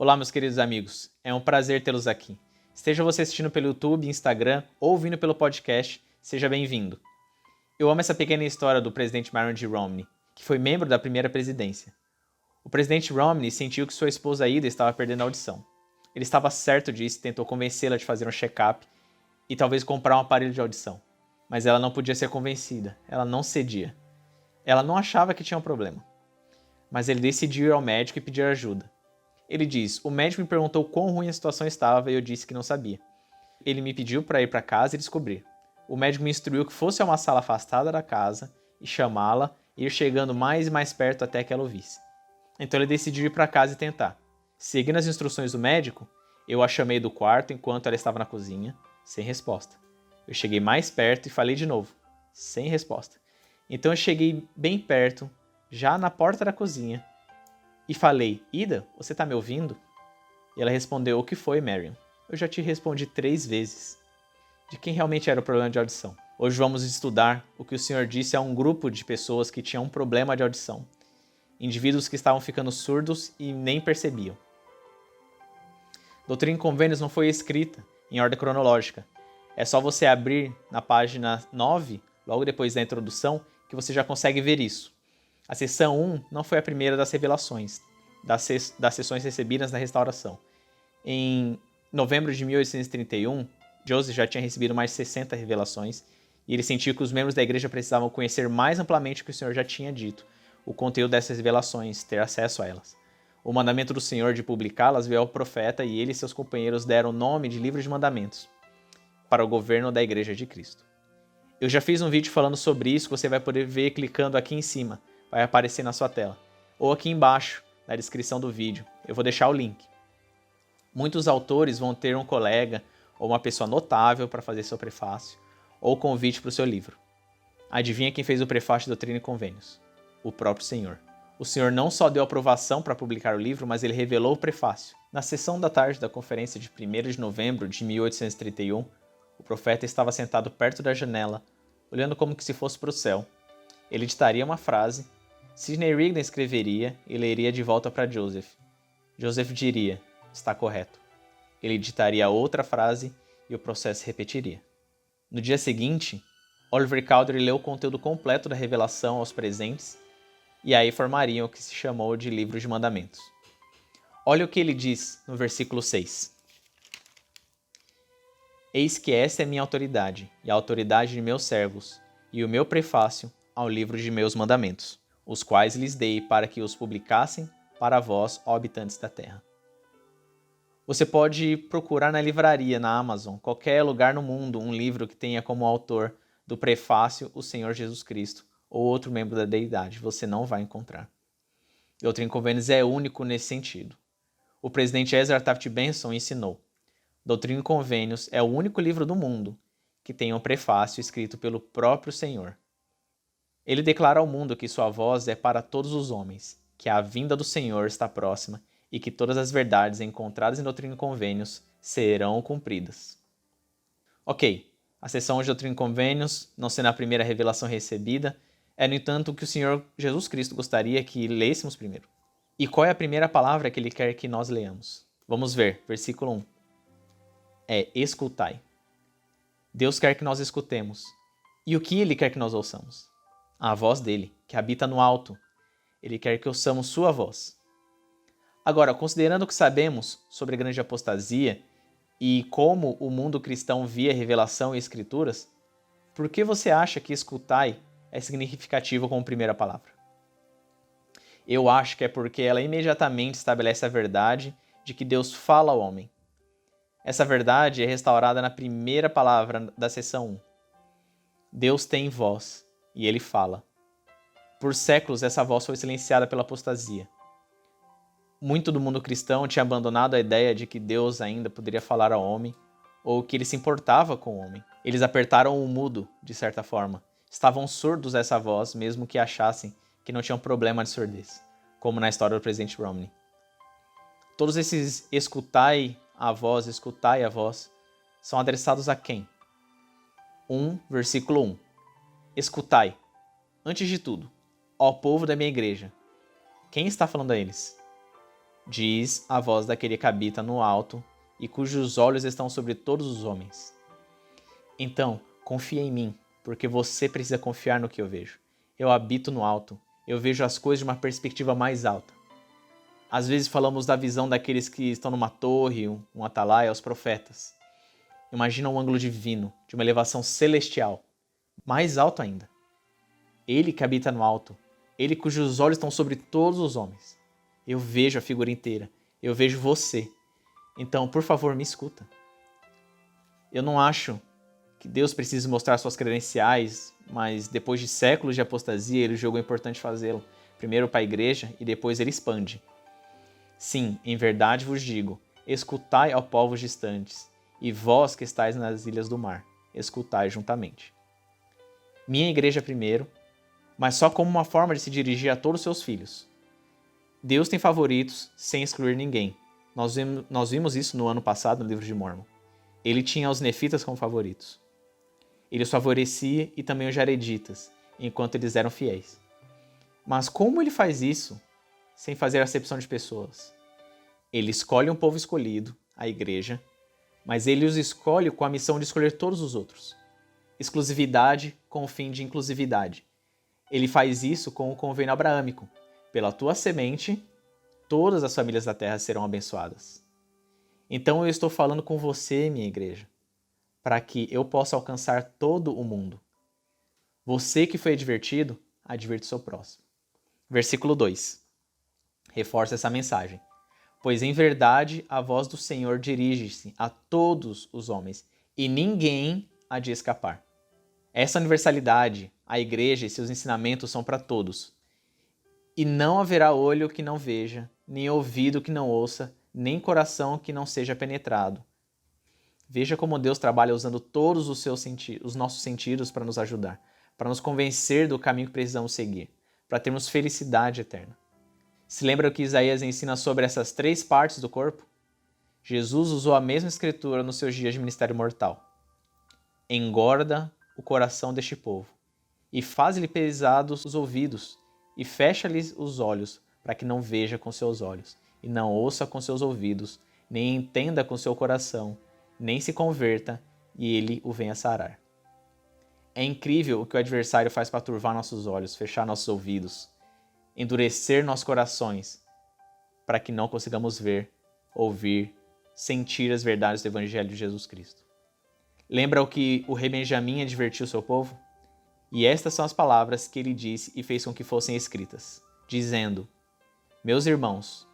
Olá, meus queridos amigos. É um prazer tê-los aqui. Esteja você assistindo pelo YouTube, Instagram ou ouvindo pelo podcast, seja bem-vindo. Eu amo essa pequena história do presidente Mitt Romney, que foi membro da primeira presidência. O presidente Romney sentiu que sua esposa Ida estava perdendo a audição. Ele estava certo disso e tentou convencê-la de fazer um check-up e talvez comprar um aparelho de audição. Mas ela não podia ser convencida, ela não cedia. Ela não achava que tinha um problema. Mas ele decidiu ir ao médico e pedir ajuda. Ele diz: o médico me perguntou quão ruim a situação estava e eu disse que não sabia. Ele me pediu para ir para casa e descobrir. O médico me instruiu que fosse a uma sala afastada da casa e chamá-la e ir chegando mais e mais perto até que ela ouvisse. Então ele decidiu ir para casa e tentar. Seguindo as instruções do médico, eu a chamei do quarto enquanto ela estava na cozinha, sem resposta. Eu cheguei mais perto e falei de novo, sem resposta. Então eu cheguei bem perto, já na porta da cozinha, e falei: Ida, você tá me ouvindo? E ela respondeu: o que foi, Marion? Eu já te respondi 3 vezes. De quem realmente era o problema de audição? Hoje vamos estudar o que o Senhor disse a um grupo de pessoas que tinham um problema de audição. Indivíduos que estavam ficando surdos e nem percebiam. Doutrina e Convênios não foi escrita em ordem cronológica. É só você abrir na página 9, logo depois da introdução, que você já consegue ver isso. A seção 1 não foi a primeira das revelações, das sessões recebidas na restauração. Em novembro de 1831, Joseph já tinha recebido mais de 60 revelações e ele sentiu que os membros da igreja precisavam conhecer mais amplamente o que o Senhor já tinha dito, o conteúdo dessas revelações, ter acesso a elas. O mandamento do Senhor de publicá-las veio ao profeta e ele e seus companheiros deram o nome de Livro de Mandamentos para o governo da Igreja de Cristo. Eu já fiz um vídeo falando sobre isso que você vai poder ver clicando aqui em cima. Vai aparecer na sua tela. Ou aqui embaixo, na descrição do vídeo. Eu vou deixar o link. Muitos autores vão ter um colega ou uma pessoa notável para fazer seu prefácio ou convite para o seu livro. Adivinha quem fez o prefácio de Doutrina e Convênios? O próprio Senhor. O Senhor não só deu aprovação para publicar o livro, mas ele revelou o prefácio. Na sessão da tarde da conferência de 1º de novembro de 1831, o profeta estava sentado perto da janela, olhando como que se fosse para o céu. Ele ditaria uma frase, Sidney Rigdon escreveria e leria de volta para Joseph. Joseph diria: está correto. Ele ditaria outra frase e o processo se repetiria. No dia seguinte, Oliver Cowdery leu o conteúdo completo da revelação aos presentes e aí formariam o que se chamou de Livro de Mandamentos. Olha o que ele diz no versículo 6. Eis que esta é minha autoridade e a autoridade de meus servos e o meu prefácio ao livro de meus mandamentos, os quais lhes dei para que os publicassem para vós, ó habitantes da terra. Você pode procurar na livraria, na Amazon, qualquer lugar no mundo, um livro que tenha como autor do prefácio o Senhor Jesus Cristo ou outro membro da deidade. Você não vai encontrar. Doutrina e Convênios é único nesse sentido. O presidente Ezra Taft Benson ensinou: Doutrina e Convênios é o único livro do mundo que tem um prefácio escrito pelo próprio Senhor. Ele declara ao mundo que sua voz é para todos os homens, que a vinda do Senhor está próxima e que todas as verdades encontradas em Doutrina e Convênios serão cumpridas. Ok, a seção de Doutrina e Convênios, não sendo a primeira revelação recebida, é, no entanto, o que o Senhor Jesus Cristo gostaria que lêssemos primeiro. E qual é a primeira palavra que Ele quer que nós leamos? Vamos ver, versículo 1. É escutai. Deus quer que nós escutemos. E o que Ele quer que nós ouçamos? A voz dele, que habita no alto. Ele quer que ouçamos sua voz. Agora, considerando o que sabemos sobre a grande apostasia e como o mundo cristão via revelação e escrituras, por que você acha que escutai é significativo como primeira palavra? Eu acho que é porque ela imediatamente estabelece a verdade de que Deus fala ao homem. Essa verdade é restaurada na primeira palavra da seção 1. Deus tem voz e ele fala. Por séculos essa voz foi silenciada pela apostasia. Muito do mundo cristão tinha abandonado a ideia de que Deus ainda poderia falar ao homem ou que ele se importava com o homem. Eles apertaram o mudo, de certa forma. Estavam surdos a essa voz, mesmo que achassem que não tinham problema de surdez, como na história do presidente Romney. Todos esses escutai a voz, são adressados a quem? Versículo 1. Escutai, antes de tudo, ó povo da minha igreja. Quem está falando a eles? diz a voz daquele que habita no alto e cujos olhos estão sobre todos os homens. Então, confia em mim, porque você precisa confiar no que eu vejo. Eu habito no alto, eu vejo as coisas de uma perspectiva mais alta. Às vezes falamos da visão daqueles que estão numa torre, um atalaia, os profetas. Imagina um ângulo divino, de uma elevação celestial, mais alto ainda. Ele que habita no alto, ele cujos olhos estão sobre todos os homens. Eu vejo a figura inteira, eu vejo você. Então, por favor, me escuta. Eu não acho que Deus precise mostrar suas credenciais, mas depois de séculos de apostasia, ele julgou importante fazê-lo. Primeiro para a igreja e depois ele expande. Sim, em verdade vos digo, escutai ao povos distantes, e vós que estáis nas ilhas do mar, escutai juntamente. Minha igreja primeiro, mas só como uma forma de se dirigir a todos os seus filhos. Deus tem favoritos sem excluir ninguém. Nós vimos isso no ano passado no livro de Mórmon. Ele tinha os nefitas como favoritos. Ele os favorecia e também os jareditas, enquanto eles eram fiéis. Mas como ele faz isso sem fazer acepção de pessoas? Ele escolhe um povo escolhido, a igreja, mas ele os escolhe com a missão de escolher todos os outros. Exclusividade com o fim de inclusividade. Ele faz isso com o convênio abraâmico. Pela tua semente, todas as famílias da terra serão abençoadas. Então eu estou falando com você, minha igreja, para que eu possa alcançar todo o mundo. Você que foi advertido, advirta o seu próximo. Versículo 2. Reforça essa mensagem. Pois em verdade a voz do Senhor dirige-se a todos os homens, e ninguém há de escapar. Essa universalidade, a igreja e seus ensinamentos são para todos. E não haverá olho que não veja, nem ouvido que não ouça, nem coração que não seja penetrado. Veja como Deus trabalha usando todos os nossos sentidos para nos ajudar, para nos convencer do caminho que precisamos seguir, para termos felicidade eterna. Se lembra o que Isaías ensina sobre essas 3 partes do corpo? Jesus usou a mesma escritura nos seus dias de ministério mortal. Engorda o coração deste povo, e faz-lhe pesados os ouvidos, e fecha-lhes os olhos, para que não veja com seus olhos, e não ouça com seus ouvidos, nem entenda com seu coração, nem se converta, e ele o venha sarar. É incrível o que o adversário faz para turvar nossos olhos, fechar nossos ouvidos, endurecer nossos corações, para que não consigamos ver, ouvir, sentir as verdades do Evangelho de Jesus Cristo. Lembra o que o rei Benjamim advertiu seu povo? E estas são as palavras que ele disse e fez com que fossem escritas, dizendo: Meus irmãos,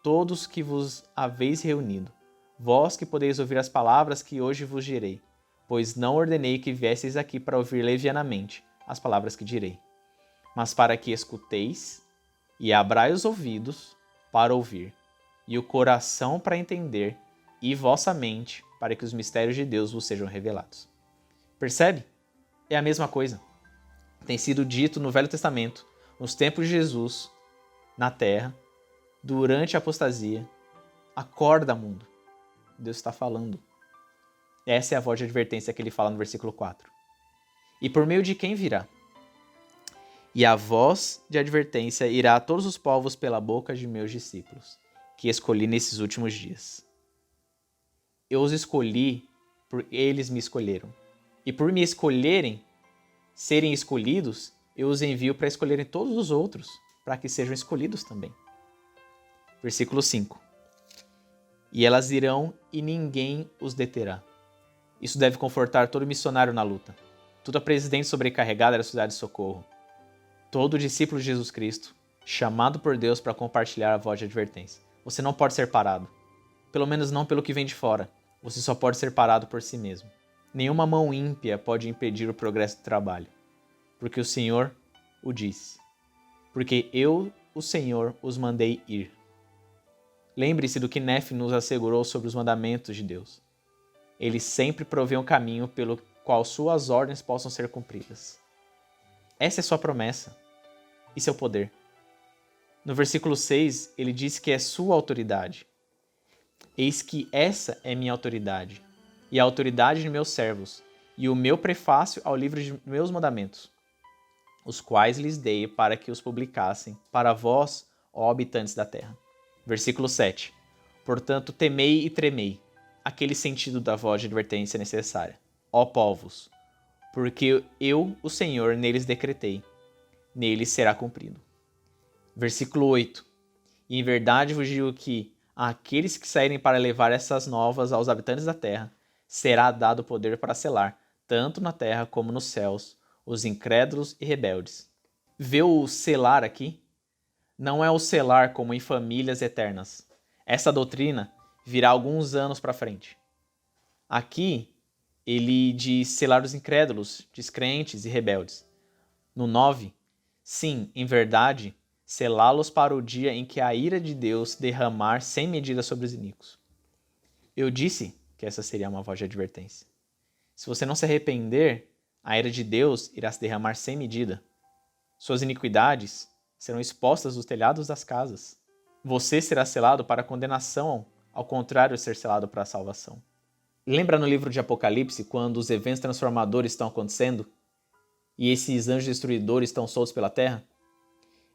todos que vos haveis reunido, vós que podeis ouvir as palavras que hoje vos direi, pois não ordenei que viesseis aqui para ouvir levianamente as palavras que direi, mas para que escuteis e abrai os ouvidos para ouvir, e o coração para entender, e vossa mente para que os mistérios de Deus vos sejam revelados. Percebe? É a mesma coisa. Tem sido dito no Velho Testamento, nos tempos de Jesus, na terra, durante a apostasia. Acorda, mundo. Deus está falando. Essa é a voz de advertência que ele fala no versículo 4. E por meio de quem virá? E a voz de advertência irá a todos os povos pela boca de meus discípulos, que escolhi nesses últimos dias. Eu os escolhi porque eles me escolheram. E por me escolherem, serem escolhidos, eu os envio para escolherem todos os outros, para que sejam escolhidos também. Versículo 5. E elas irão e ninguém os deterá. Isso deve confortar todo missionário na luta, toda presidente sobrecarregada da cidade de socorro, todo discípulo de Jesus Cristo, chamado por Deus para compartilhar a voz de advertência. Você não pode ser parado, pelo menos não pelo que vem de fora. Você só pode ser parado por si mesmo. Nenhuma mão ímpia pode impedir o progresso do trabalho, porque o Senhor o disse. Porque eu, o Senhor, os mandei ir. Lembre-se do que Nefe nos assegurou sobre os mandamentos de Deus. Ele sempre provê um caminho pelo qual suas ordens possam ser cumpridas. Essa é sua promessa e seu poder. No versículo 6, ele diz que é sua autoridade. Eis que essa é minha autoridade, e a autoridade de meus servos, e o meu prefácio ao livro de meus mandamentos, os quais lhes dei para que os publicassem para vós, ó habitantes da terra. Versículo 7. Portanto, temei e tremei, aquele sentido da voz de advertência necessária. Ó povos, porque eu, o Senhor, neles decretei, neles será cumprido. Versículo 8. E em verdade vos digo que àqueles que saírem para levar essas novas aos habitantes da terra, será dado poder para selar, tanto na terra como nos céus, os incrédulos e rebeldes. Vê o selar aqui? Não é o selar como em famílias eternas. Essa doutrina virá alguns anos para frente. Aqui, ele diz selar os incrédulos, descrentes e rebeldes. No 9, sim, em verdade, selá-los para o dia em que a ira de Deus derramar sem medida sobre os iníquos. Eu disse que essa seria uma voz de advertência. Se você não se arrepender, a ira de Deus irá se derramar sem medida. Suas iniquidades serão expostas nos telhados das casas. Você será selado para a condenação, ao contrário de ser selado para a salvação. Lembra no livro de Apocalipse, quando os eventos transformadores estão acontecendo e esses anjos destruidores estão soltos pela terra?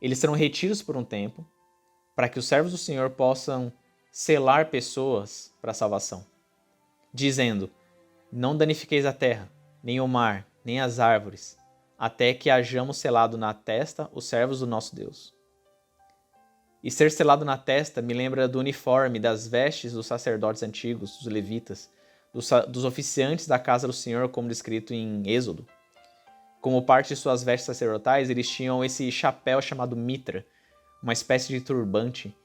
Eles serão retidos por um tempo para que os servos do Senhor possam selar pessoas para a salvação, dizendo: não danifiqueis a terra, nem o mar, nem as árvores, até que hajamos selado na testa os servos do nosso Deus. E ser selado na testa me lembra do uniforme, das vestes dos sacerdotes antigos, dos levitas, dos oficiantes da casa do Senhor, como descrito em Êxodo. Como parte de suas vestes sacerdotais, eles tinham esse chapéu chamado mitra, uma espécie de turbante,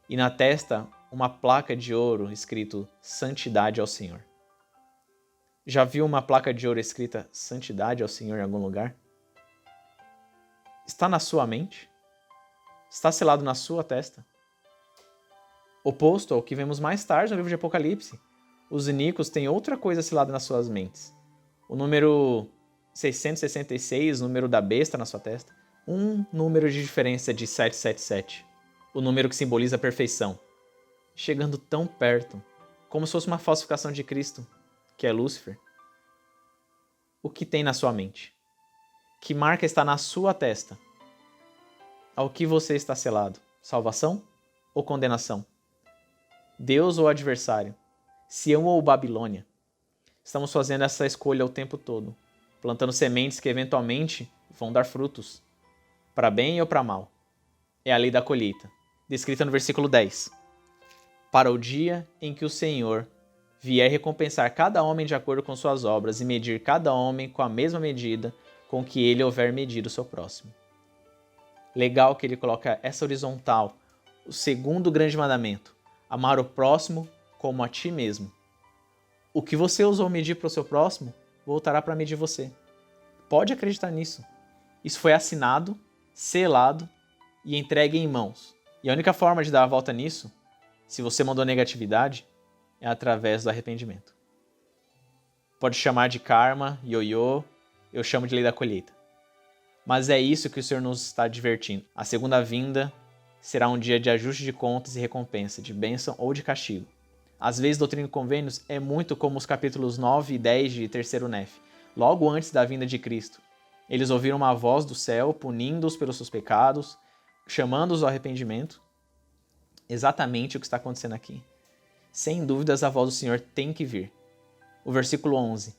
e na testa uma placa de ouro escrito Santidade ao Senhor. Já viu uma placa de ouro escrita Santidade ao Senhor em algum lugar? Está na sua mente? Está selado na sua testa? Oposto ao que vemos mais tarde no livro de Apocalipse, os iníquos têm outra coisa selada nas suas mentes. O número 666, número da besta na sua testa, um número de diferença de 777, o número que simboliza a perfeição, chegando tão perto, como se fosse uma falsificação de Cristo, que é Lúcifer. O que tem na sua mente? Que marca está na sua testa? Ao que você está selado? Salvação ou condenação? Deus ou adversário? Sião ou Babilônia? Estamos fazendo essa escolha o tempo todo, plantando sementes que eventualmente vão dar frutos, para bem ou para mal. É a lei da colheita, descrita no versículo 10. Para o dia em que o Senhor vier recompensar cada homem de acordo com suas obras e medir cada homem com a mesma medida com que ele houver medido o seu próximo. Legal que ele coloca essa horizontal, o segundo grande mandamento, amar o próximo como a ti mesmo. O que você usou medir para o seu próximo, voltará para medir você. Pode acreditar nisso. Isso foi assinado, selado e entregue em mãos. E a única forma de dar a volta nisso, se você mandou negatividade, é através do arrependimento. Pode chamar de karma, ioiô, eu chamo de lei da colheita. Mas é isso que o Senhor nos está advertindo. A segunda vinda será um dia de ajuste de contas e recompensa, de bênção ou de castigo. Às vezes, Doutrina e Convênios é muito como os capítulos 9 e 10 de Terceiro Nef, logo antes da vinda de Cristo. Eles ouviram uma voz do céu, punindo-os pelos seus pecados, chamando-os ao arrependimento. Exatamente o que está acontecendo aqui. Sem dúvidas, a voz do Senhor tem que vir. O versículo 11.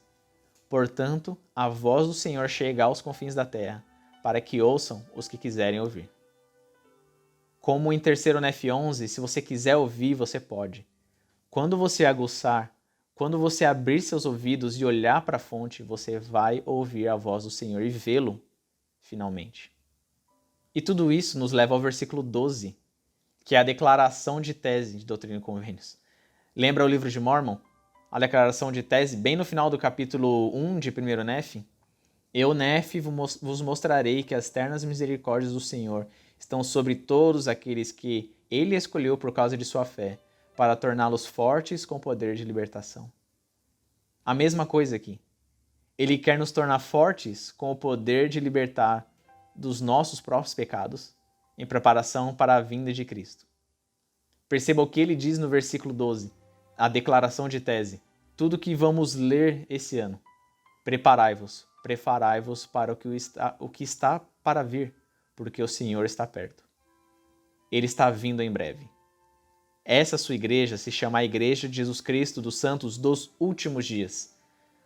Portanto, a voz do Senhor chega aos confins da terra, para que ouçam os que quiserem ouvir. Como em Terceiro Nef 11, se você quiser ouvir, você pode. Quando você aguçar, quando você abrir seus ouvidos e olhar para a fonte, você vai ouvir a voz do Senhor e vê-lo, finalmente. E tudo isso nos leva ao versículo 12, que é a declaração de tese de Doutrina e Convênios. Lembra o livro de Mórmon? A declaração de tese, bem no final do capítulo 1 de 1 Nef? Eu, Nef, vos mostrarei que as ternas misericórdias do Senhor estão sobre todos aqueles que Ele escolheu por causa de sua fé, para torná-los fortes com poder de libertação. A mesma coisa aqui. Ele quer nos tornar fortes com o poder de libertar dos nossos próprios pecados, em preparação para a vinda de Cristo. Perceba o que ele diz no versículo 12, a declaração de tese. Tudo que vamos ler esse ano. Preparai-vos para o que está para vir, porque o Senhor está perto. Ele está vindo em breve. Essa sua igreja se chama a Igreja de Jesus Cristo dos Santos dos Últimos Dias.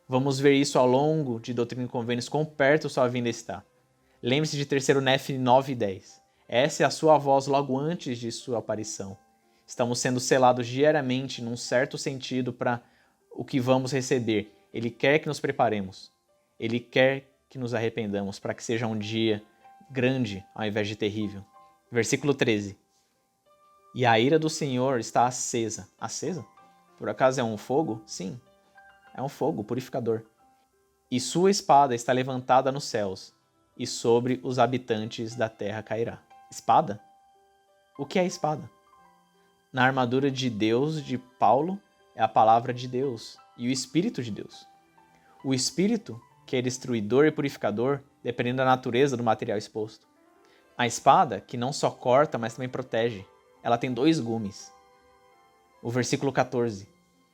Vamos ver isso ao longo de Doutrina e Convênios, quão perto sua vinda está. Lembre-se de 3º Nef 9 e 10. Essa é a sua voz logo antes de sua aparição. Estamos sendo selados diariamente num certo sentido para o que vamos receber. Ele quer que nos preparemos. Ele quer que nos arrependamos para que seja um dia grande ao invés de terrível. Versículo 13. E a ira do Senhor está acesa. Acesa? Por acaso é um fogo? Sim, é um fogo purificador. E sua espada está levantada nos céus, e sobre os habitantes da terra cairá. Espada? O que é espada? Na armadura de Deus de Paulo é a palavra de Deus e o Espírito de Deus. O Espírito, que é destruidor e purificador, dependendo da natureza do material exposto. A espada, que não só corta, mas também protege. Ela tem 2 gumes. O versículo 14.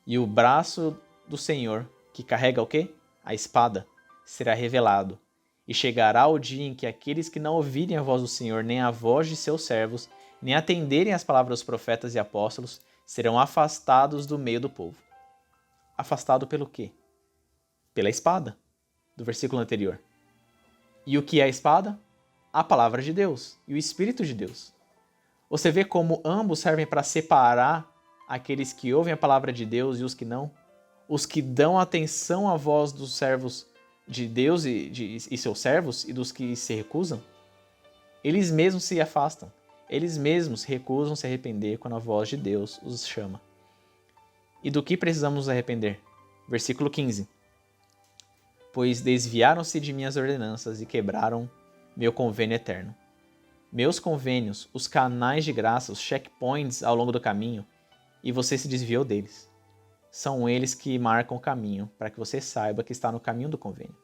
E o braço do Senhor, que carrega o quê? A espada, será revelado. E chegará o dia em que aqueles que não ouvirem a voz do Senhor, nem a voz de seus servos, nem atenderem às palavras dos profetas e apóstolos, serão afastados do meio do povo. Afastado pelo quê? Pela espada, do versículo anterior. E o que é a espada? A palavra de Deus e o Espírito de Deus. Você vê como ambos servem para separar aqueles que ouvem a palavra de Deus e os que não? Os que dão atenção à voz dos servos de Deus e seus servos e dos que se recusam? Eles mesmos se afastam. Eles mesmos recusam se arrepender quando a voz de Deus os chama. E do que precisamos nos arrepender? Versículo 15. Pois desviaram-se de minhas ordenanças e quebraram meu convênio eterno. Meus convênios, os canais de graça, os checkpoints ao longo do caminho, e você se desviou deles. São eles que marcam o caminho para que você saiba que está no caminho do convênio.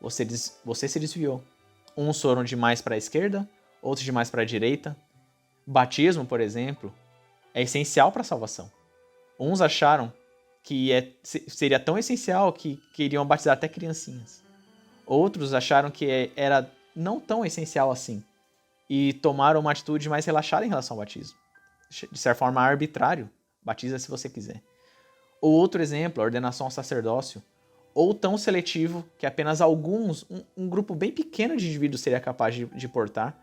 Você se desviou. Uns foram demais para a esquerda, outros demais para a direita. Batismo, por exemplo, é essencial para a salvação. Uns acharam que seria tão essencial que queriam batizar até criancinhas. Outros acharam que era não tão essencial assim e tomaram uma atitude mais relaxada em relação ao batismo. De certa forma, arbitrário. Batiza se você quiser. Ou outro exemplo, a ordenação ao sacerdócio. Ou tão seletivo que apenas alguns, um grupo bem pequeno de indivíduos seria capaz de portar.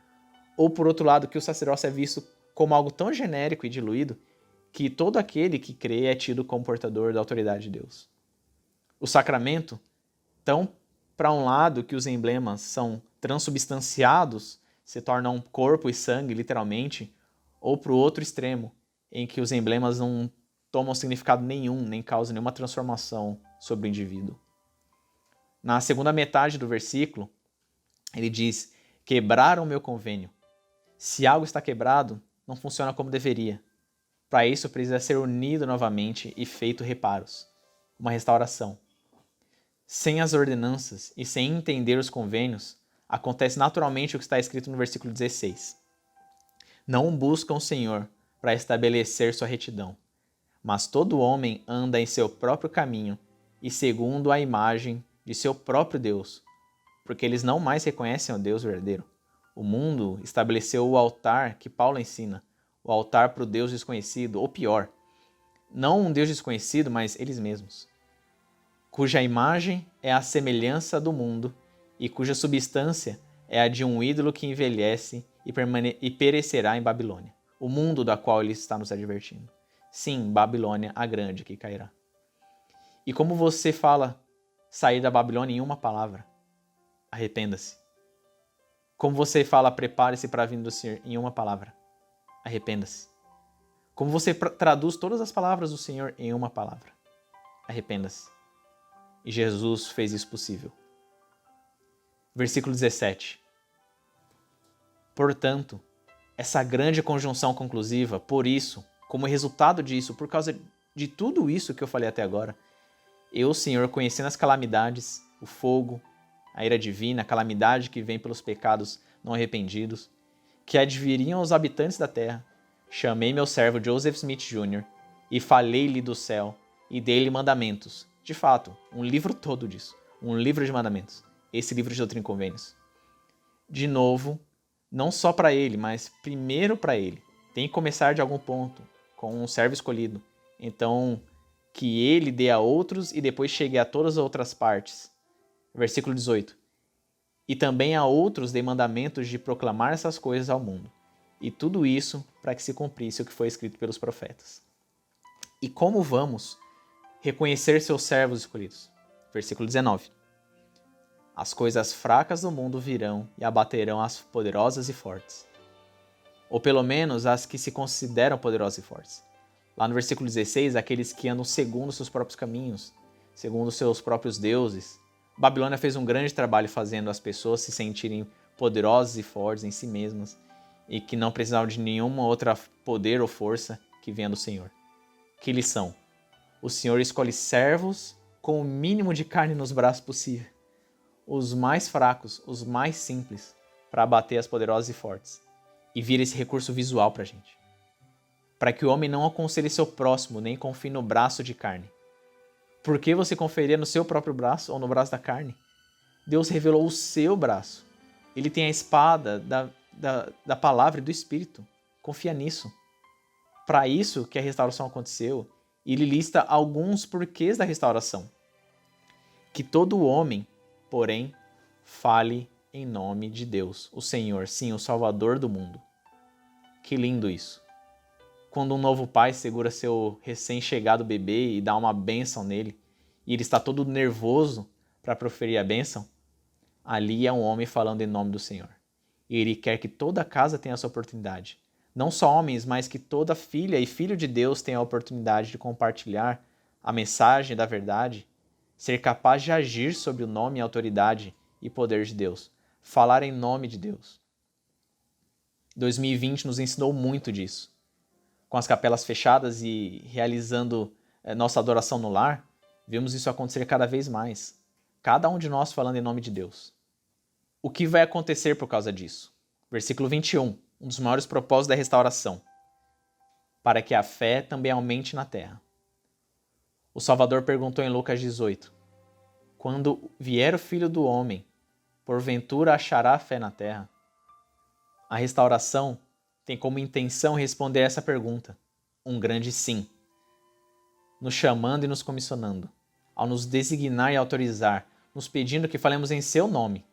Ou por outro lado, que o sacerdócio é visto como algo tão genérico e diluído que todo aquele que crê é tido como portador da autoridade de Deus. O sacramento, tão para um lado que os emblemas são transubstanciados, se tornam corpo e sangue, literalmente, ou para o outro extremo, em que os emblemas não tomam significado nenhum, nem causam nenhuma transformação sobre o indivíduo. Na segunda metade do versículo, ele diz: quebraram o meu convênio. Se algo está quebrado, não funciona como deveria. Para isso, precisa ser unido novamente e feito reparos. Uma restauração. Sem as ordenanças e sem entender os convênios, acontece naturalmente o que está escrito no versículo 16. Não buscam o Senhor para estabelecer sua retidão, mas todo homem anda em seu próprio caminho e segundo a imagem de seu próprio Deus, porque eles não mais reconhecem o Deus verdadeiro. O mundo estabeleceu o altar que Paulo ensina, o altar para o Deus desconhecido, ou pior, não um Deus desconhecido, mas eles mesmos, cuja imagem é a semelhança do mundo e cuja substância é a de um ídolo que envelhece e perecerá em Babilônia, o mundo da qual ele está nos advertindo. Sim, Babilônia, a grande, que cairá. E como você fala sair da Babilônia em uma palavra? Arrependa-se. Como você fala prepare-se para a vinda do Senhor em uma palavra? Arrependa-se. Como você traduz todas as palavras do Senhor em uma palavra? Arrependa-se. E Jesus fez isso possível. Versículo 17. Portanto, essa grande conjunção conclusiva, por isso, como resultado disso, por causa de tudo isso que eu falei até agora, eu, Senhor, conhecendo as calamidades, o fogo, a ira divina, a calamidade que vem pelos pecados não arrependidos, que adviriam aos habitantes da terra, chamei meu servo Joseph Smith Jr. e falei-lhe do céu e dei-lhe mandamentos. De fato, um livro todo disso. Um livro de mandamentos. Esse livro de Doutrina e Convênios. De novo, não só para ele, mas primeiro para ele. Tem que começar de algum ponto. com um servo escolhido. Então, que ele dê a outros e depois chegue a todas as outras partes. Versículo 18. E também a outros dei mandamentos de proclamar essas coisas ao mundo. E tudo isso para que se cumprisse o que foi escrito pelos profetas. E como vamos reconhecer seus servos escolhidos? Versículo 19. As coisas fracas do mundo virão e abaterão as poderosas e fortes. Ou pelo menos as que se consideram poderosas e fortes. Lá no versículo 16, aqueles que andam segundo seus próprios caminhos, segundo seus próprios deuses. Babilônia fez um grande trabalho fazendo as pessoas se sentirem poderosas e fortes em si mesmas e que não precisavam de nenhuma outra poder ou força que venha do Senhor. Que lição! O Senhor escolhe servos com o mínimo de carne nos braços possível, os mais fracos, os mais simples, para abater as poderosas e fortes. E vira esse recurso visual para a gente. Para que o homem não aconselhe seu próximo, nem confie no braço de carne. Por que você confiaria no seu próprio braço ou no braço da carne? Deus revelou o seu braço. Ele tem a espada da palavra e do Espírito. Confia nisso. Para isso que a restauração aconteceu, ele lista alguns porquês da restauração. Que todo homem, porém, fale em nome de Deus, o Senhor, sim, o Salvador do mundo. Que lindo isso. Quando um novo pai segura seu recém-chegado bebê e dá uma bênção nele, e ele está todo nervoso para proferir a bênção, ali é um homem falando em nome do Senhor. E ele quer que toda a casa tenha essa oportunidade. Não só homens, mas que toda filha e filho de Deus tenha a oportunidade de compartilhar a mensagem da verdade, ser capaz de agir sobre o nome, autoridade e poder de Deus. Falar em nome de Deus. 2020 nos ensinou muito disso. Com as capelas fechadas e realizando nossa adoração no lar, vemos isso acontecer cada vez mais. Cada um de nós falando em nome de Deus. O que vai acontecer por causa disso? Versículo 21, um dos maiores propósitos da restauração. Para que a fé também aumente na terra. O Salvador perguntou em Lucas 18, quando vier o Filho do Homem, porventura achará fé na terra? A restauração tem como intenção responder essa pergunta, um grande sim, nos chamando e nos comissionando, ao nos designar e autorizar, nos pedindo que falemos em seu nome,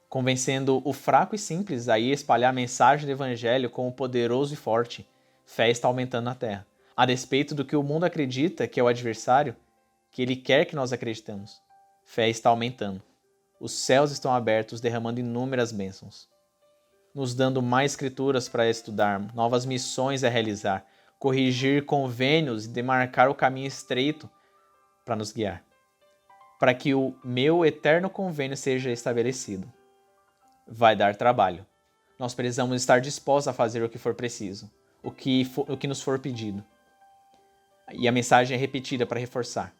convencendo o fraco e simples a ir espalhar a mensagem do Evangelho como poderoso e forte. Fé está aumentando na terra, a despeito do que o mundo acredita que é o adversário, que ele quer que nós acreditamos. Fé está aumentando. Os céus estão abertos, derramando inúmeras bênçãos, nos dando mais escrituras para estudar, novas missões a realizar, corrigir convênios e demarcar o caminho estreito para nos guiar, para que o meu eterno convênio seja estabelecido. Vai dar trabalho. Nós precisamos estar dispostos a fazer o que for preciso, o que nos for pedido. E a mensagem é repetida para reforçar,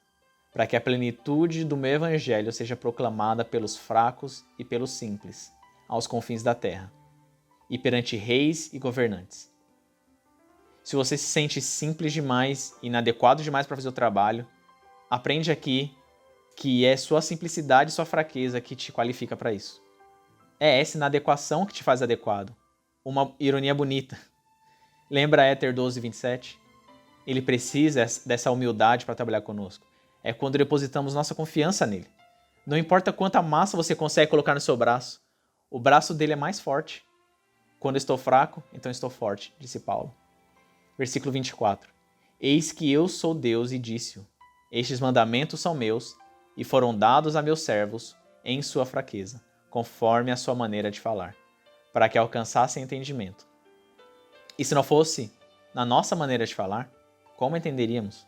para que a plenitude do meu evangelho seja proclamada pelos fracos e pelos simples, aos confins da terra, e perante reis e governantes. Se você se sente simples demais, inadequado demais para fazer o trabalho, aprende aqui que é sua simplicidade e sua fraqueza que te qualifica para isso. É essa inadequação que te faz adequado. Uma ironia bonita. Lembra Éter 12:27? Ele precisa dessa humildade para trabalhar conosco. É quando depositamos nossa confiança nele. Não importa quanta massa você consegue colocar no seu braço, o braço dele é mais forte. Quando estou fraco, então estou forte, disse Paulo. Versículo 24. Eis que eu sou Deus e disse-o. Estes mandamentos são meus e foram dados a meus servos em sua fraqueza, conforme a sua maneira de falar, para que alcançassem entendimento. E se não fosse na nossa maneira de falar, como entenderíamos?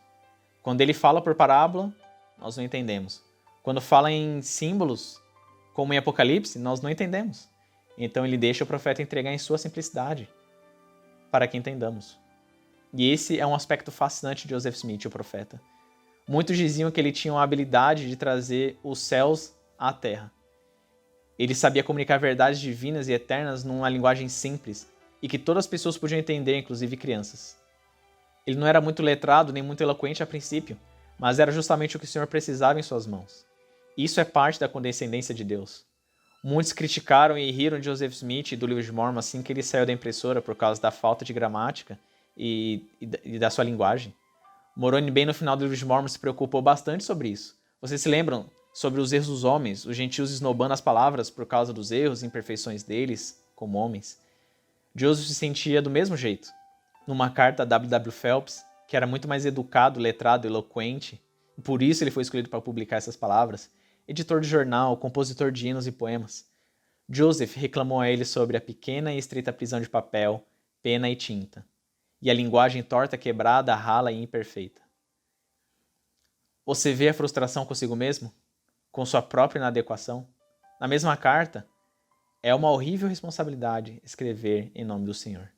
Quando ele fala por parábola, nós não entendemos. Quando fala em símbolos, como em Apocalipse, nós não entendemos. Então ele deixa o profeta entregar em sua simplicidade, para que entendamos. E esse é um aspecto fascinante de Joseph Smith, o profeta. Muitos diziam que ele tinha a habilidade de trazer os céus à terra. Ele sabia comunicar verdades divinas e eternas numa linguagem simples e que todas as pessoas podiam entender, inclusive crianças. Ele não era muito letrado nem muito eloquente a princípio, mas era justamente o que o Senhor precisava em suas mãos. Isso é parte da condescendência de Deus. Muitos criticaram e riram de Joseph Smith e do livro de Mormon assim que ele saiu da impressora por causa da falta de gramática e da sua linguagem. Moroni, bem no final do livro de Mormon, se preocupou bastante sobre isso. Vocês se lembram sobre os erros dos homens, os gentios esnobando as palavras por causa dos erros e imperfeições deles, como homens? Joseph se sentia do mesmo jeito. Numa carta a W. Phelps, que era muito mais educado, letrado, eloquente, e por isso ele foi escolhido para publicar essas palavras, editor de jornal, compositor de hinos e poemas, Joseph reclamou a ele sobre a pequena e estreita prisão de papel, pena e tinta, e a linguagem torta, quebrada, rala e imperfeita. Você vê a frustração consigo mesmo? Com sua própria inadequação? Na mesma carta, é uma horrível responsabilidade escrever em nome do Senhor.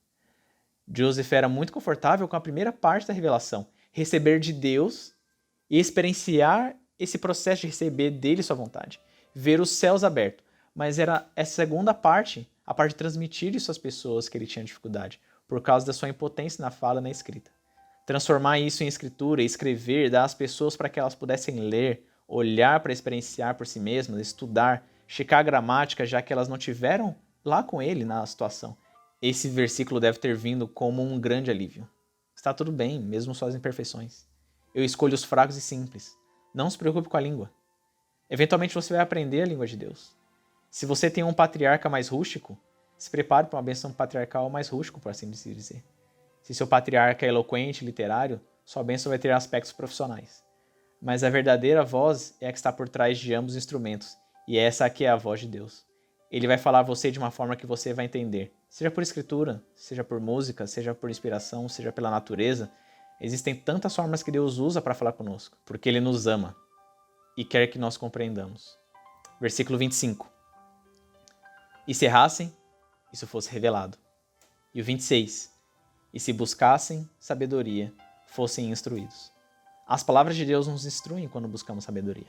Joseph era muito confortável com a primeira parte da revelação, receber de Deus e experienciar esse processo de receber dele sua vontade, ver os céus abertos. Mas era essa segunda parte, a parte de transmitir isso às pessoas, que ele tinha dificuldade, por causa da sua impotência na fala e na escrita. Transformar isso em escritura, escrever, dar às pessoas para que elas pudessem ler, olhar para experienciar por si mesmas, estudar, checar a gramática, já que elas não tiveram lá com ele na situação. Esse versículo deve ter vindo como um grande alívio. Está tudo bem, mesmo suas imperfeições. Eu escolho os fracos e simples. Não se preocupe com a língua. Eventualmente você vai aprender a língua de Deus. Se você tem um patriarca mais rústico, se prepare para uma bênção patriarcal mais rústico, por assim dizer. Se seu patriarca é eloquente, literário, sua bênção vai ter aspectos profissionais. Mas a verdadeira voz é a que está por trás de ambos os instrumentos, e essa aqui é a voz de Deus. Ele vai falar a você de uma forma que você vai entender, seja por escritura, seja por música, seja por inspiração, seja pela natureza. Existem tantas formas que Deus usa para falar conosco, porque Ele nos ama e quer que nós compreendamos. Versículo 25. E se errassem, isso fosse revelado. E o 26. E se buscassem sabedoria, fossem instruídos. As palavras de Deus nos instruem quando buscamos sabedoria.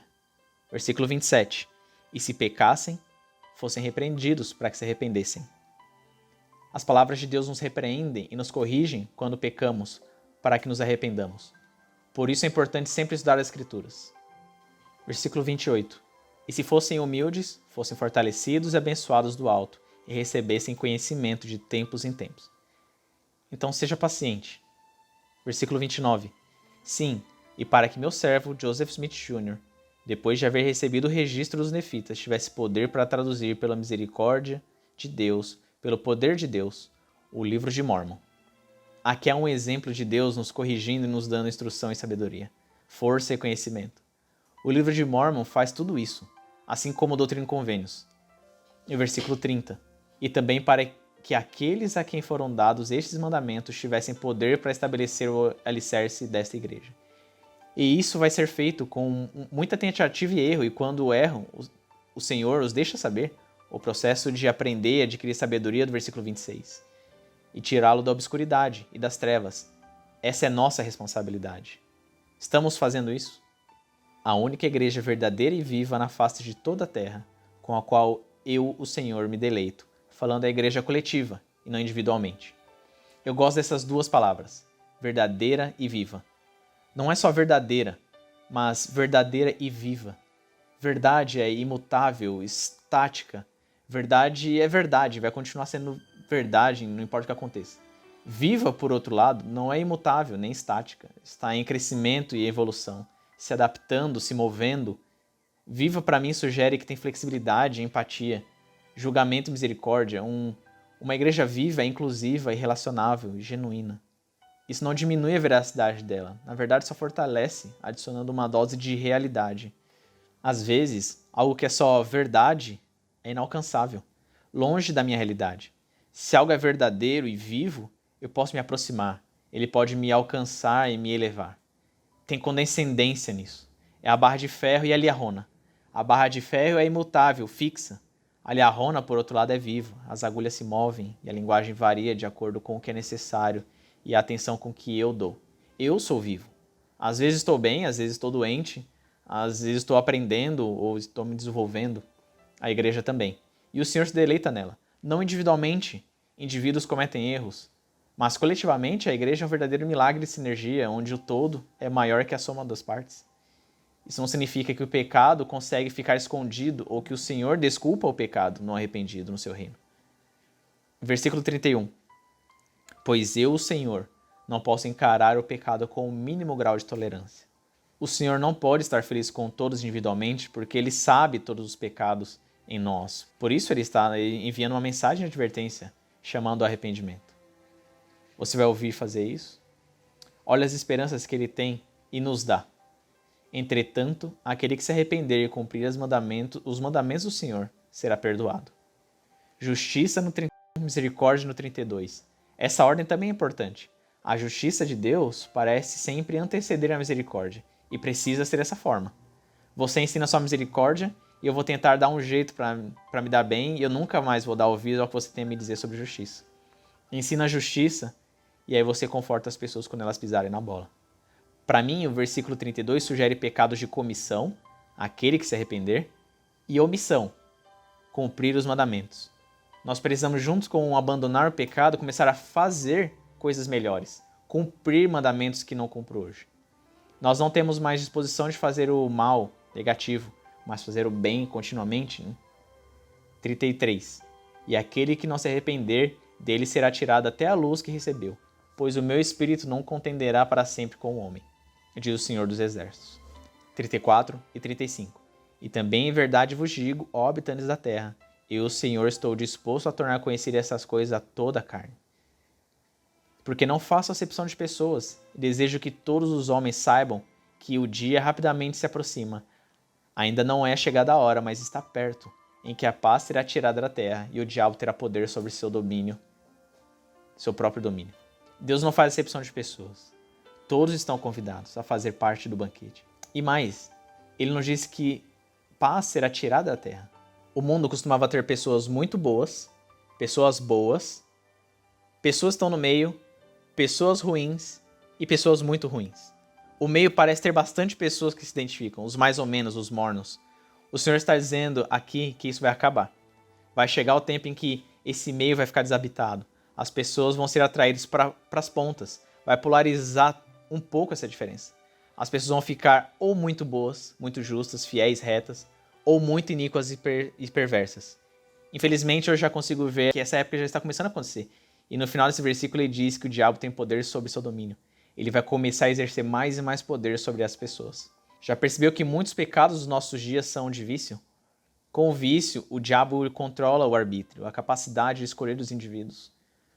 Versículo 27. E se pecassem, fossem repreendidos para que se arrependessem. As palavras de Deus nos repreendem e nos corrigem quando pecamos, para que nos arrependamos. Por isso é importante sempre estudar as Escrituras. Versículo 28. E se fossem humildes, fossem fortalecidos e abençoados do alto, e recebessem conhecimento de tempos em tempos. Então seja paciente. Versículo 29. Sim, e para que meu servo, Joseph Smith Jr., depois de haver recebido o registro dos nefitas, tivesse poder para traduzir pela misericórdia de Deus, pelo poder de Deus, o livro de Mormon. Aqui há um exemplo de Deus nos corrigindo e nos dando instrução e sabedoria, força e conhecimento. O livro de Mormon faz tudo isso, assim como Doutrina e Convênios. E o versículo 30. E também para que aqueles a quem foram dados estes mandamentos tivessem poder para estabelecer o alicerce desta igreja. E isso vai ser feito com muita tentativa e erro, e quando erram, o Senhor os deixa saber o processo de aprender e adquirir sabedoria do versículo 26. E tirá-lo da obscuridade e das trevas. Essa é nossa responsabilidade. Estamos fazendo isso? A única igreja verdadeira e viva na face de toda a terra, com a qual eu, o Senhor, me deleito, falando da igreja coletiva e não individualmente. Eu gosto dessas duas palavras, verdadeira e viva. Não é só verdadeira, mas verdadeira e viva. Verdade é imutável, estática. Verdade é verdade, vai continuar sendo verdade, não importa o que aconteça. Viva, por outro lado, não é imutável nem estática. Está em crescimento e evolução, se adaptando, se movendo. Viva, para mim, sugere que tem flexibilidade, empatia, julgamento e misericórdia. Uma igreja viva é inclusiva e relacionável e genuína. Isso não diminui a veracidade dela. Na verdade, só fortalece, adicionando uma dose de realidade. Às vezes, algo que é só verdade é inalcançável, longe da minha realidade. Se algo é verdadeiro e vivo, eu posso me aproximar. Ele pode me alcançar e me elevar. Tem condescendência nisso. É a barra de ferro e a liarrona. A barra de ferro é imutável, fixa. A liarrona, por outro lado, é viva. As agulhas se movem e a linguagem varia de acordo com o que é necessário e a atenção com que eu dou. Eu sou vivo. Às vezes estou bem, às vezes estou doente, às vezes estou aprendendo ou estou me desenvolvendo. A igreja também. E o Senhor se deleita nela. Não individualmente, indivíduos cometem erros, mas coletivamente a igreja é um verdadeiro milagre de sinergia, onde o todo é maior que a soma das partes. Isso não significa que o pecado consegue ficar escondido ou que o Senhor desculpa o pecado não arrependido no seu reino. Versículo 31. Pois eu, o Senhor, não posso encarar o pecado com o mínimo grau de tolerância. O Senhor não pode estar feliz com todos individualmente, porque Ele sabe todos os pecados em nós. Por isso Ele está enviando uma mensagem de advertência, chamando ao arrependimento. Você vai ouvir fazer isso? Olha as esperanças que Ele tem e nos dá. Entretanto, aquele que se arrepender e cumprir os mandamentos do Senhor será perdoado. Justiça no 31, misericórdia no 32. Essa ordem também é importante. A justiça de Deus parece sempre anteceder a misericórdia, e precisa ser dessa forma. Você ensina sua misericórdia e eu vou tentar dar um jeito para me dar bem e eu nunca mais vou dar ouvido ao que você tem a me dizer sobre justiça. Ensina a justiça e aí você conforta as pessoas quando elas pisarem na bola. Para mim, o versículo 32 sugere pecados de comissão, aquele que se arrepender, e omissão, cumprir os mandamentos. Nós precisamos, juntos com abandonar o pecado, começar a fazer coisas melhores, cumprir mandamentos que não cumpro hoje. Nós não temos mais disposição de fazer o mal negativo, mas fazer o bem continuamente. 33. E aquele que não se arrepender, dele será tirado até a luz que recebeu, pois o meu espírito não contenderá para sempre com o homem, diz o Senhor dos Exércitos. 34 e 35. E também em verdade vos digo, ó habitantes da terra, eu, o Senhor, estou disposto a tornar conhecidas essas coisas a toda a carne. Porque não faço acepção de pessoas, desejo que todos os homens saibam que o dia rapidamente se aproxima. Ainda não é chegada a hora, mas está perto, em que a paz será tirada da terra e o diabo terá poder sobre seu domínio, seu próprio domínio. Deus não faz acepção de pessoas. Todos estão convidados a fazer parte do banquete. E mais, ele nos disse que paz será tirada da terra. O mundo costumava ter pessoas muito boas, pessoas que estão no meio, pessoas ruins e pessoas muito ruins. O meio parece ter bastante pessoas que se identificam, os mais ou menos, os mornos. O Senhor está dizendo aqui que isso vai acabar. Vai chegar o tempo em que esse meio vai ficar desabitado. As pessoas vão ser atraídas para as pontas. Vai polarizar um pouco essa diferença. As pessoas vão ficar ou muito boas, muito justas, fiéis, retas, ou muito iníquas e perversas. Infelizmente, eu já consigo ver que essa época já está começando a acontecer. E no final desse versículo ele diz que o diabo tem poder sobre seu domínio. Ele vai começar a exercer mais e mais poder sobre as pessoas. Já percebeu que muitos pecados dos nossos dias são de vício? Com o vício, o diabo controla o arbítrio, a capacidade de escolher dos indivíduos.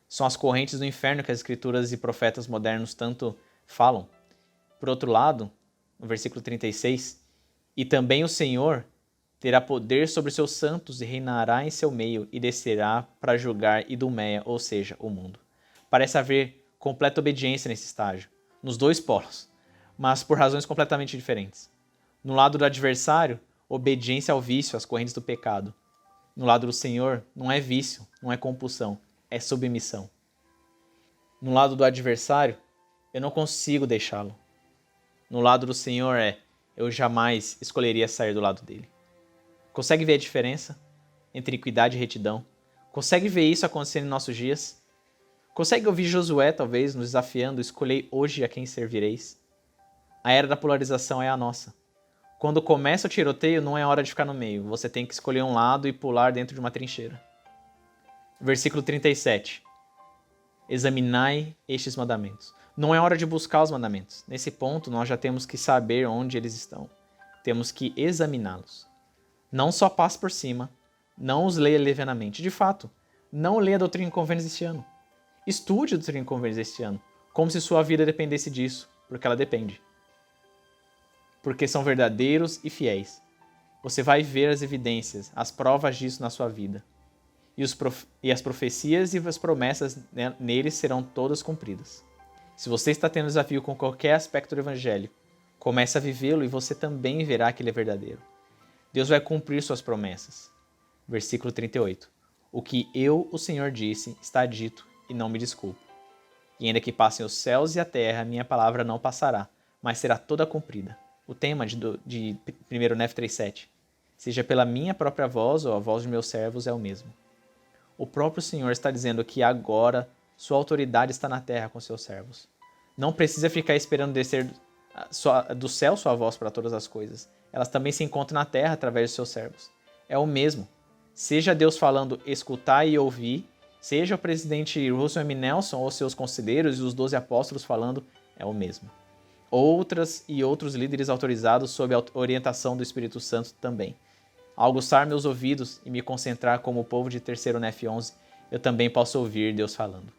São as correntes do inferno que as escrituras e profetas modernos tanto falam. Por outro lado, no versículo 36, e também o Senhor terá poder sobre os seus santos e reinará em seu meio e descerá para julgar Idumeia, ou seja, o mundo. Parece haver completa obediência nesse estágio, nos dois polos, mas por razões completamente diferentes. No lado do adversário, obediência ao vício, às correntes do pecado. No lado do Senhor, não é vício, não é compulsão, é submissão. No lado do adversário, eu não consigo deixá-lo. No lado do Senhor eu jamais escolheria sair do lado dele. Consegue ver a diferença entre iniquidade e retidão? Consegue ver isso acontecendo em nossos dias? Consegue ouvir Josué, talvez, nos desafiando, escolhei hoje a quem servireis? A era da polarização é a nossa. Quando começa o tiroteio, não é hora de ficar no meio. Você tem que escolher um lado e pular dentro de uma trincheira. Versículo 37. Examinai estes mandamentos. Não é hora de buscar os mandamentos. Nesse ponto, nós já temos que saber onde eles estão. Temos que examiná-los. Não só passe por cima, não os leia levianamente. De fato, não leia a doutrina e convênios este ano. Estude a doutrina e convênios este ano, como se sua vida dependesse disso, porque ela depende. Porque são verdadeiros e fiéis. Você vai ver as evidências, as provas disso na sua vida. E as profecias e as promessas neles serão todas cumpridas. Se você está tendo desafio com qualquer aspecto do Evangelho, comece a vivê-lo e você também verá que ele é verdadeiro. Deus vai cumprir suas promessas. Versículo 38. O que eu, o Senhor, disse, está dito, e não me desculpo. E ainda que passem os céus e a terra, minha palavra não passará, mas será toda cumprida. O tema de 1 Nef 3,7. Seja pela minha própria voz ou a voz de meus servos é o mesmo. O próprio Senhor está dizendo que agora sua autoridade está na terra com seus servos. Não precisa ficar esperando descer do céu sua voz para todas as coisas. Elas também se encontram na terra através de seus servos. É o mesmo. Seja Deus falando, escutai e ouvir, Seja o presidente Russell M. Nelson ou seus conselheiros e os 12 apóstolos falando, é o mesmo. Outras e outros líderes autorizados sob a orientação do Espírito Santo também. Ao aguçar meus ouvidos e me concentrar como o povo de 3º Nef 11, eu também posso ouvir Deus falando.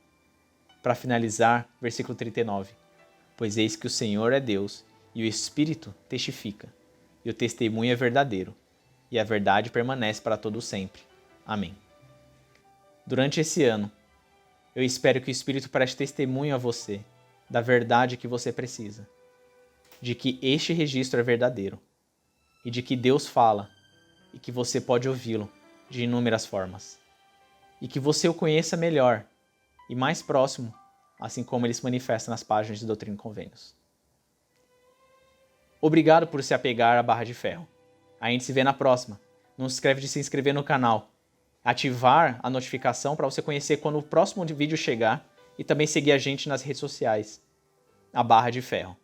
Para finalizar, versículo 39. Pois eis que o Senhor é Deus, e o Espírito testifica, e o testemunho é verdadeiro, e a verdade permanece para todo sempre. Amém. Durante esse ano, eu espero que o Espírito preste testemunho a você da verdade que você precisa, de que este registro é verdadeiro, e de que Deus fala, e que você pode ouvi-lo de inúmeras formas, e que você o conheça melhor e mais próximo, assim como ele se manifesta nas páginas de Doutrina e Convênios. Obrigado por se apegar à barra de ferro. A gente se vê na próxima. Não se esquece de se inscrever no canal, ativar a notificação para você conhecer quando o próximo vídeo chegar e também seguir a gente nas redes sociais. A Barra de Ferro.